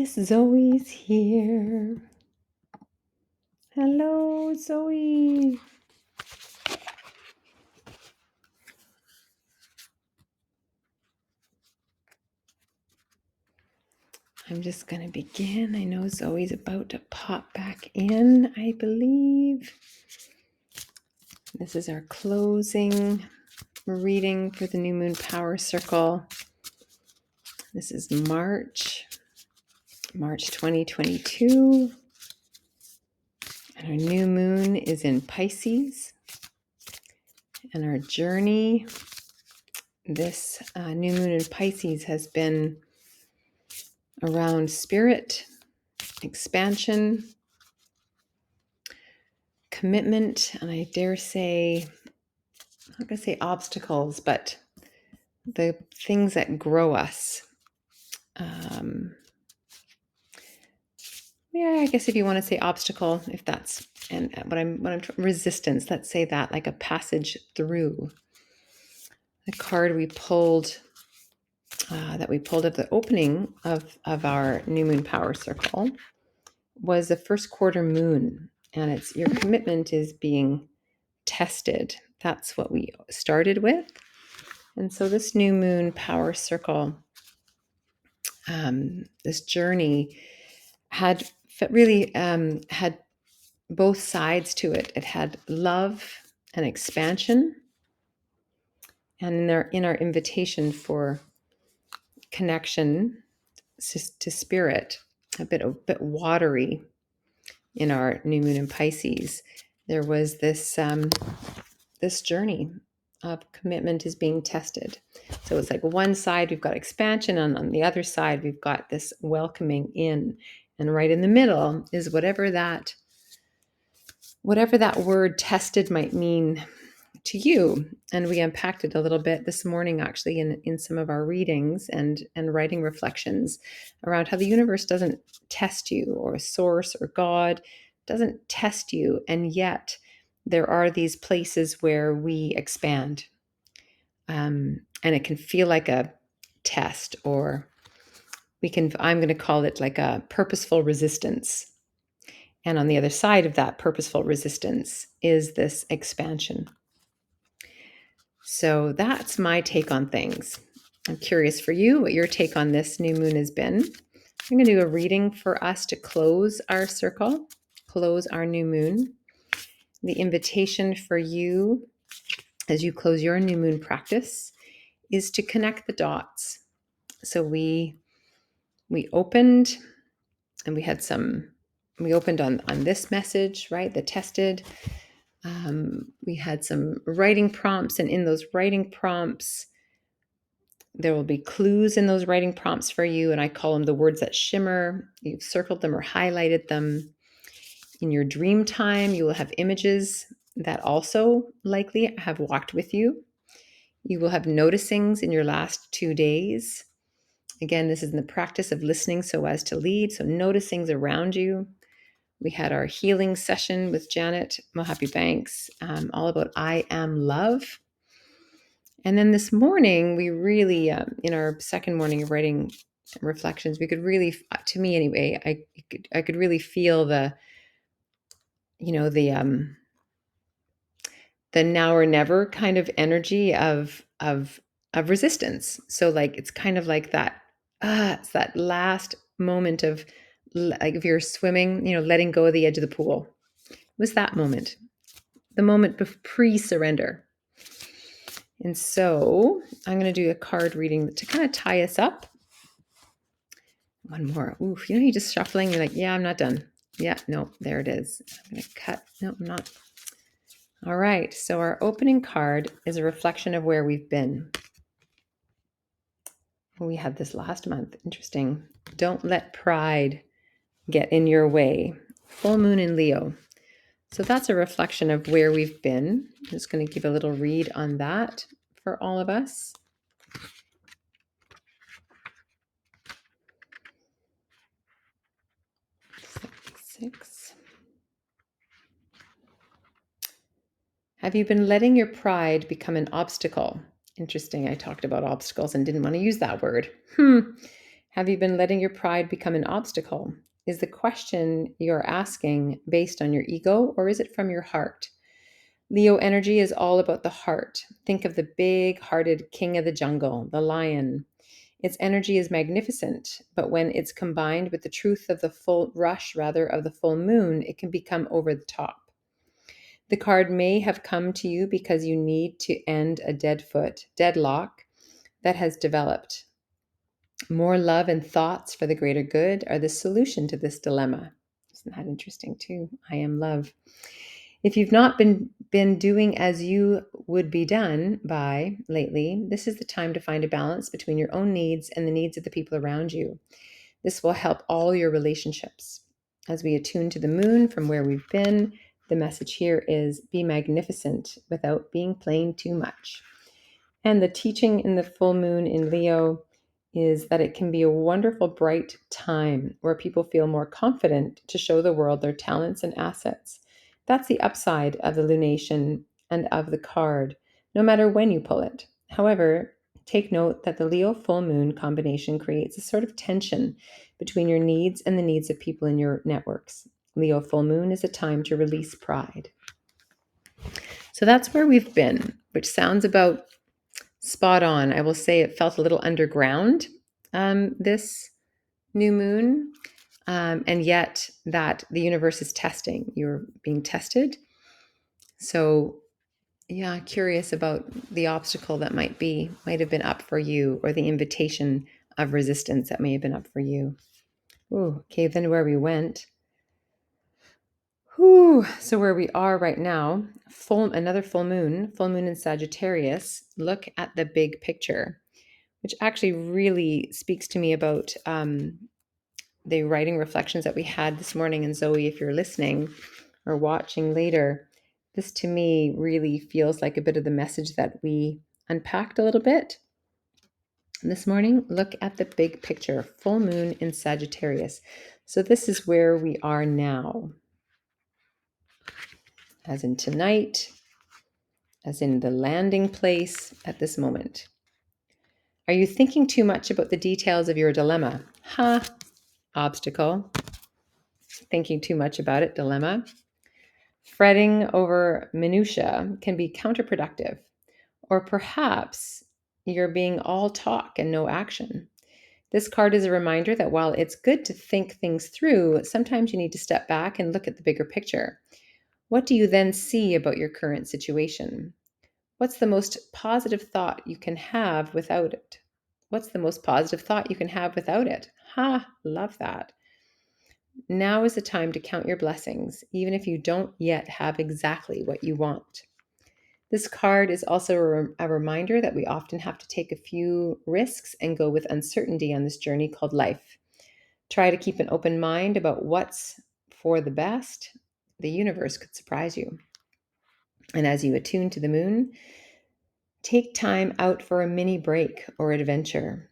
Miss Zoe's here. Hello, Zoe. I'm just going to begin. I know Zoe's about to pop back in, I believe. This is our closing reading for the New Moon Power Circle. This is March 2022. And our new moon is in Pisces. And our journey, this new moon in Pisces, has been around spirit, expansion, commitment, and I dare say, I'm not going to say obstacles, but the things that grow us. Yeah, I guess if you want to say obstacle, if that's and resistance, let's say that, like a passage through. The card we pulled at the opening of our new moon power circle was the first quarter moon, and it's your commitment is being tested. That's what we started with. And so this new moon power circle, this journey had had both sides to it. It had love and expansion, and in our invitation for connection to spirit, a bit watery in our new moon in Pisces. There was this this journey of commitment is being tested. So it's like one side we've got expansion, and on the other side we've got this welcoming in, and right in the middle is whatever that word tested might mean to you. And we unpacked it a little bit this morning, actually, in some of our readings and writing reflections around how the universe doesn't test you, or a source or God doesn't test you, and yet there are these places where we expand, and it can feel like a test, or I'm going to call it like a purposeful resistance. And on the other side of that purposeful resistance is this expansion. So that's my take on things. I'm curious for you what your take on this new moon has been. I'm going to do a reading for us to close our circle, close our new moon. The invitation for you as you close your new moon practice is to connect the dots. So we opened, and we opened on this message, right? The tested. We had some writing prompts, and in those writing prompts, there will be clues in those writing prompts for you, and I call them the words that shimmer. You've circled them or highlighted them. In your dream time, you will have images that also likely have walked with you. You will have noticings in your last 2 days. Again, this is in the practice of listening so as to lead. So noticings around you. We had our healing session with Janet Mohapi Banks, all about I am love. And then this morning, we really, in our second morning of writing reflections, we could really, to me anyway, I could really feel the now or never kind of energy of resistance. So like, it's kind of like that, it's that last moment of, like, if you're swimming, letting go of the edge of the pool. It was that moment, the moment pre-surrender. And so I'm going to do a card reading to kind of tie us up. One more. Oof, you're just shuffling. You're like, yeah, I'm not done. Yeah, no, there it is. I'm going to cut. No, I'm not. All right. So our opening card is a reflection of where we've been. We had this last month. Interesting. Don't let pride get in your way. Full moon in Leo. So that's a reflection of where we've been. I'm just going to give a little read on that for all of us. Six. Have you been letting your pride become an obstacle? Interesting. I talked about obstacles and didn't want to use that word. Have you been letting your pride become an obstacle? Is the question you're asking based on your ego, or is it from your heart? Leo energy is all about the heart. Think of the big hearted king of the jungle, the lion. Its energy is magnificent, but when it's combined with the truth of the full rush, rather, of the full moon, it can become over the top. The card may have come to you because you need to end a deadlock that has developed. More love and thoughts for the greater good are the solution to this dilemma. Isn't that interesting too? I am love. If you've not been doing as you would be done by lately, this is the time to find a balance between your own needs and the needs of the people around you. This will help all your relationships. As we attune to the moon from where we've been, the message here is be magnificent without being plain too much. And the teaching in the full moon in Leo is that it can be a wonderful, bright time where people feel more confident to show the world their talents and assets. That's the upside of the lunation and of the card, no matter when you pull it. However, take note that the Leo full moon combination creates a sort of tension between your needs and the needs of people in your networks. Leo full moon is a time to release pride. So that's where we've been, which sounds about spot on. I will say it felt a little underground, this new moon, and yet that the universe is testing. You're being tested. So, yeah, curious about the obstacle that might have been up for you, or the invitation of resistance that may have been up for you. Ooh, okay, then where we went. Whew, so where we are right now, another full moon in Sagittarius. Look at the big picture, which actually really speaks to me about the writing reflections that we had this morning. And Zoe, if you're listening or watching later, this to me really feels like a bit of the message that we unpacked a little bit this morning. Look at the big picture, full moon in Sagittarius. So this is where we are now, as in tonight, as in the landing place at this moment. Are you thinking too much about the details of your dilemma? Obstacle. Thinking too much about it, dilemma. Fretting over minutia can be counterproductive, or perhaps you're being all talk and no action. This card is a reminder that while it's good to think things through, sometimes you need to step back and look at the bigger picture. What do you then see about your current situation? What's the most positive thought you can have without it? What's the most positive thought you can have without it? Love that. Now is the time to count your blessings, even if you don't yet have exactly what you want. This card is also a reminder that we often have to take a few risks and go with uncertainty on this journey called life. Try to keep an open mind about what's for the best. The universe could surprise you. And as you attune to the moon, take time out for a mini break or adventure.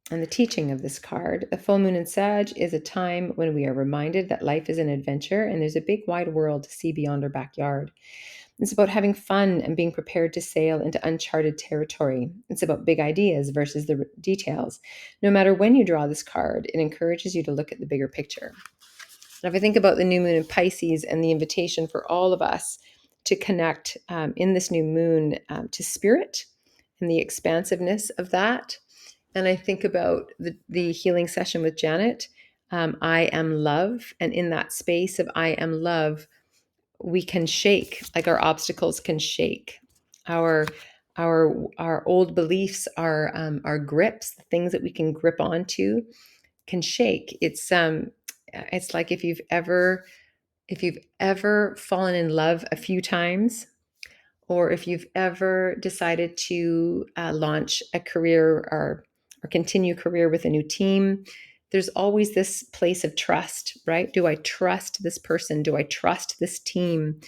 And the teaching of this card, a full moon in Sag, is a time when we are reminded that life is an adventure and there's a big wide world to see beyond our backyard. It's about having fun and being prepared to sail into uncharted territory. It's about big ideas versus the details. No matter when you draw this card, it encourages you to look at the bigger picture. And if I think about the new moon in Pisces and the invitation for all of us to connect in this new moon to spirit and the expansiveness of that, and I think about the healing session with Janet, I am love. And in that space of I am love, we can shake, like our obstacles can shake. Our old beliefs, our grips, the things that we can grip onto can shake. It's like if you've ever fallen in love a few times, or if you've ever decided to launch a career or continue career with a new team, there's always this place of trust, right? Do I trust this person? Do I trust this team?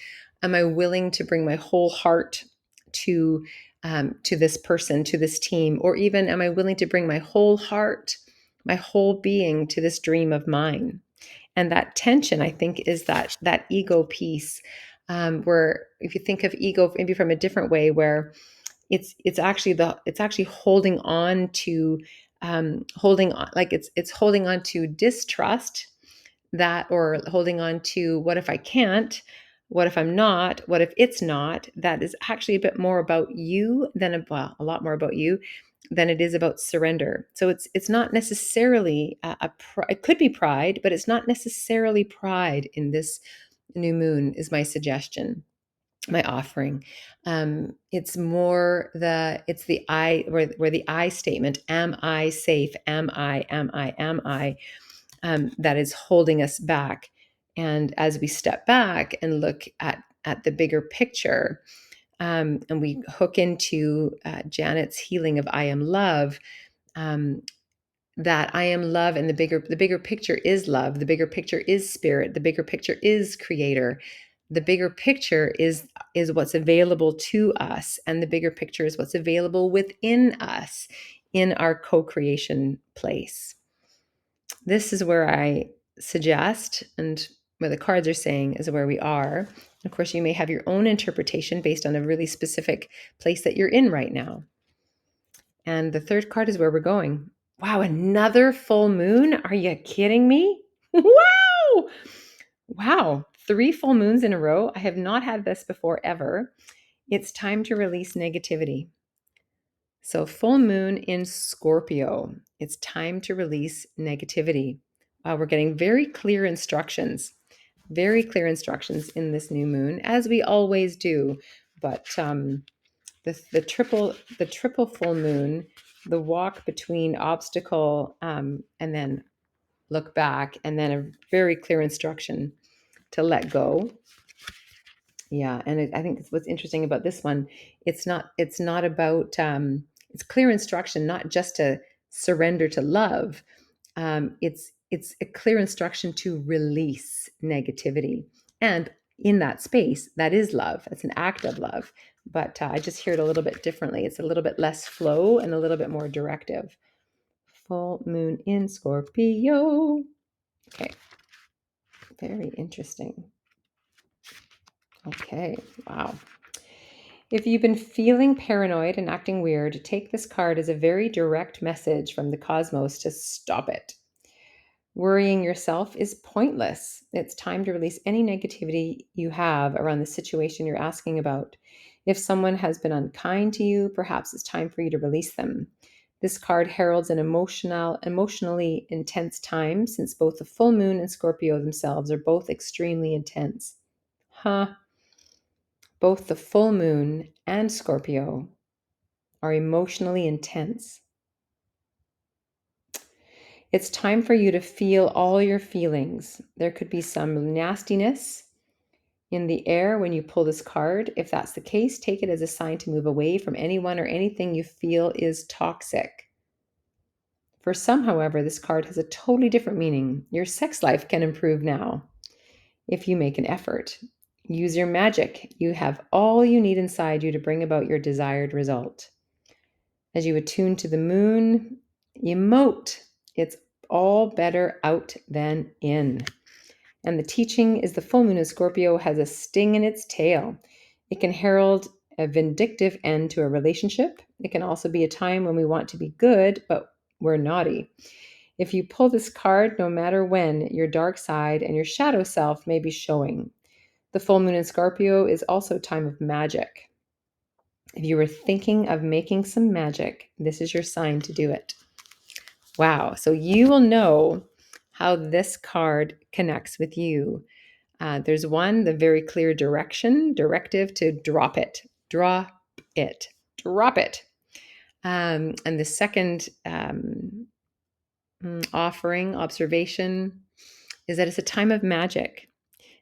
Am I willing to bring my whole heart to this person, to this team? Or even, am I willing to bring my whole heart, my whole being to this dream of mine? And that tension, I think, is that ego piece, where if you think of ego maybe from a different way, where it's actually holding on to holding on, like it's holding on to distrust, that, or holding on to what if I can't, what if I'm not, what if it's not. That is actually a bit more about you than, well, a lot more about you than it is about surrender. So it's not necessarily it could be pride, but it's not necessarily pride in this new moon, is my suggestion, my offering. It's more it's the I, where the I statement, am I safe, am I, that is holding us back. And as we step back and look at the bigger picture, and we hook into Janet's healing of I am love, um, that I am love, and the bigger picture is love, the bigger picture is spirit, the bigger picture is creator, the bigger picture is what's available to us, and the bigger picture is what's available within us in our co-creation place. This is where I suggest, and where the cards are saying is where we are. Of course, you may have your own interpretation based on a really specific place that you're in right now. And the third card is where we're going. Wow, another full moon? Are you kidding me? Wow! Wow, 3 full moons in a row. I have not had this before, ever. It's time to release negativity. So, full moon in Scorpio. It's time to release negativity. We're getting very clear instructions in this new moon, as we always do. But the triple full moon, the walk between obstacle, and then look back, and then a very clear instruction to let go. Yeah, and I think what's interesting about this one, it's not about it's clear instruction, not just to surrender to love. It's a clear instruction to release negativity, and in that space, that is love. It's an act of love, but I just hear it a little bit differently. It's a little bit less flow and a little bit more directive. Full moon in Scorpio. Okay, very interesting. Okay, wow. If you've been feeling paranoid and acting weird, take this card as a very direct message from the cosmos to stop it. Worrying yourself is pointless. It's time to release any negativity you have around the situation you're asking about. If someone has been unkind to you, perhaps it's time for you to release them. This card heralds an emotionally intense time, since both the full moon and Scorpio themselves are both extremely intense. Huh? Both the full moon and Scorpio are emotionally intense. It's time for you to feel all your feelings. There could be some nastiness in the air when you pull this card. If that's the case, take it as a sign to move away from anyone or anything you feel is toxic. For some, however, this card has a totally different meaning. Your sex life can improve now if you make an effort. Use your magic. You have all you need inside you to bring about your desired result. As you attune to the moon, emote. It's all better out than in. And the teaching is the full moon in Scorpio has a sting in its tail. It can herald a vindictive end to a relationship. It can also be a time when we want to be good, but we're naughty. If you pull this card, no matter when, your dark side and your shadow self may be showing. The full moon in Scorpio is also a time of magic. If you were thinking of making some magic, this is your sign to do it. Wow. So you will know how this card connects with you. There's one, the very clear directive to drop it, drop it, drop it. And the second observation is that it's a time of magic.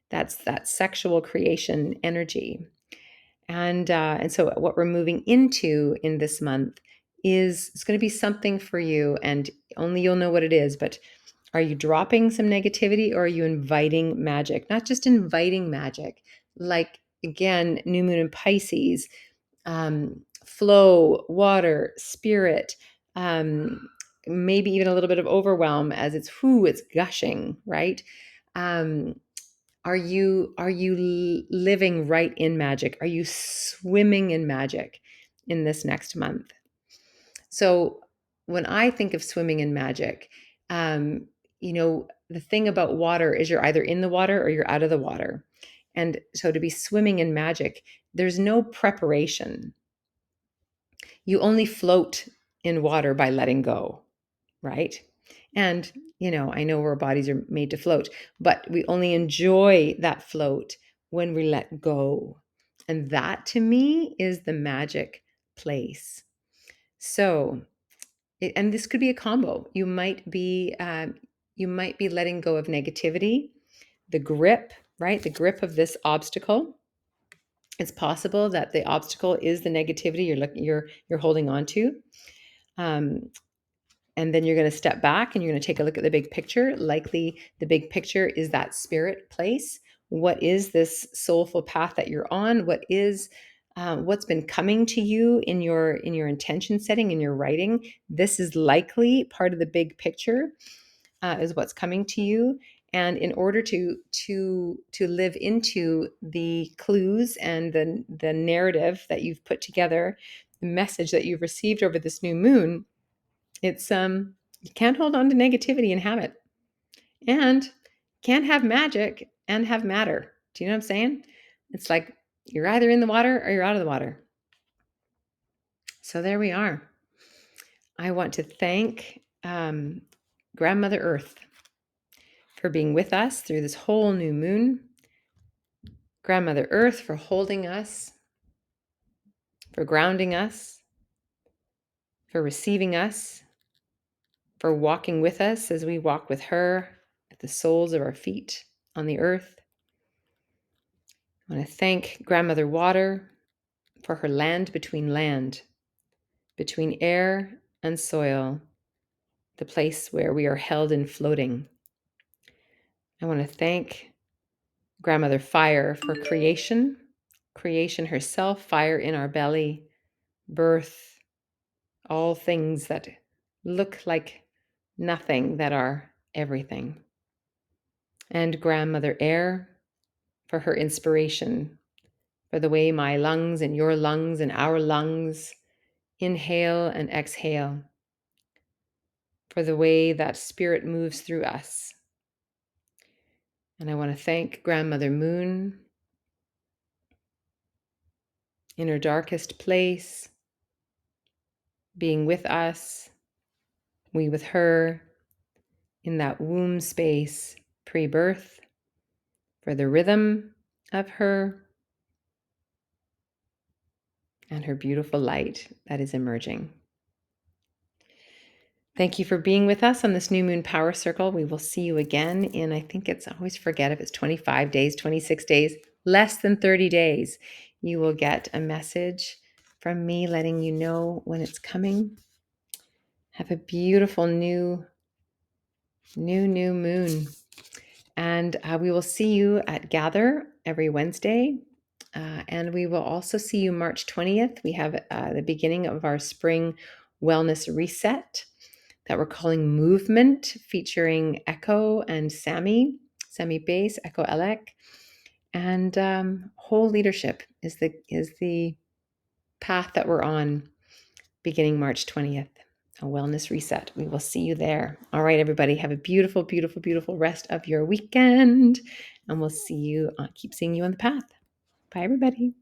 That's that sexual creation energy. And so what we're moving into in this month is, it's going to be something for you, and only you'll know what it is. But are you dropping some negativity, or are you inviting magic? Not just inviting magic, like, again, new moon in Pisces, flow, water, spirit, maybe even a little bit of overwhelm as it's gushing, right? Are you living right in magic? Are you swimming in magic in this next month? So when I think of swimming in magic, um, the thing about water is you're either in the water or you're out of the water. And so to be swimming in magic, there's no preparation. You only float in water by letting go, right? And, I know our bodies are made to float, but we only enjoy that float when we let go. And that to me is the magic place. So, and this could be a combo. You might be letting go of negativity, the grip, right? The grip of this obstacle. It's possible that the obstacle is the negativity you're holding on to. Um, and then you're going to step back and you're going to take a look at the big picture. Likely the big picture is that spirit place. What is this soulful path that you're on? What's been coming to you in your intention setting, in your writing? This is likely part of the big picture, is what's coming to you. And in order to live into the clues and the narrative that you've put together, the message that you've received over this new moon, it's you can't hold on to negativity and have it. And can't have magic and have matter. Do you know what I'm saying? It's like you're either in the water or you're out of the water. So there we are. I want to thank Grandmother Earth for being with us through this whole new moon. Grandmother Earth for holding us, for grounding us, for receiving us, for walking with us as we walk with her at the soles of our feet on the earth. I want to thank Grandmother Water for her land, between air and soil, the place where we are held in floating. I want to thank Grandmother Fire for creation herself, fire in our belly, birth, all things that look like nothing that are everything. And Grandmother Air for her inspiration, for the way my lungs and your lungs and our lungs inhale and exhale, for the way that spirit moves through us. And I want to thank Grandmother Moon in her darkest place, being with us, we with her in that womb space pre-birth, for the rhythm of her and her beautiful light that is emerging. Thank you for being with us on this new moon power circle. We will see you again in, I think it's, I always forget if it's 25 days, 26 days, less than 30 days. You will get a message from me letting you know when it's coming. Have a beautiful new moon. And we will see you at Gather every Wednesday. And we will also see you March 20th. We have the beginning of our spring wellness reset that we're calling Movement, featuring Echo and Sammy Bass, Echo Elec. And whole leadership is the path that we're on beginning March 20th. A wellness reset. We will see you there. All right, everybody, have a beautiful, beautiful, beautiful rest of your weekend. And we'll see you, keep seeing you on the path. Bye, everybody.